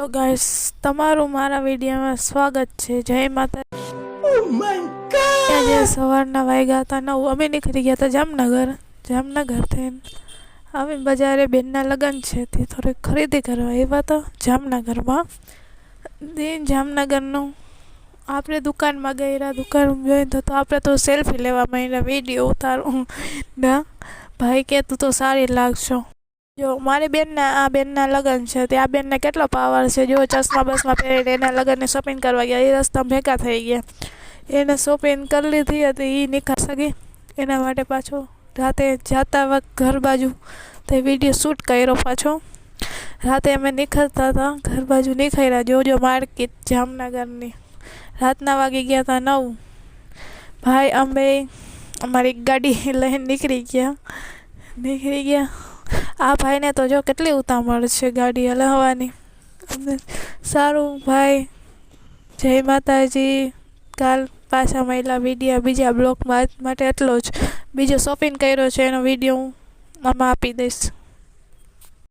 Hello guys, તમારું મારા વિડીયોમાં સ્વાગત છે. જય માતા. આજે સવારના વાગ્યા હતા 9. અમે નીકળી ગયા હતા જામનગરથી. અમે બજારે બેનના લગ્ન છે તે થોડીક ખરીદી કરવા આવ્યા હતા જામનગરમાં. જામનગરનું આપણે દુકાનમાં ગયા, દુકાન જોઈને તો આપણે તો સેલ્ફી લેવા માંડ્યા, વિડીયો ઉતારું ના. ભાઈ કે તું તો સારી લાગશો. જો મારી બેનના લગ્ન છે તે આ બેનને કેટલો પાવર છે. જો ચશ્મા બસમાં પહેરીને એના લગ્નની શોપિંગ કરવા ગયા, એ રસ્તા ભેગા થઈ ગયા. એને શોપિંગ કરી લીધી હતી, એ નીકળી શકી એના માટે પાછો રાતે જતા વખત ઘર બાજુ તે વિડીયો શૂટ કર્યો. પાછો રાતે અમે નીકળતા હતા, ઘર બાજુ નીકળ્યા. જોજો માર્કેટ જામનગરની રાતના વાગી ગયા હતા 9. ભાઈ અમે અમારી ગાડી લઈને નીકળી ગયા. આ ભાઈને તો જો કેટલી ઉતાવળ છે ગાડી હલાવવાની. સારું ભાઈ, જય માતાજી. કાલ પાછા મળેલા વિડીયો બીજા બ્લોગમાં માટે એટલો જ. બીજો શોપિંગ કર્યો છે એનો વિડીયો હું આમાં આપી દઈશ.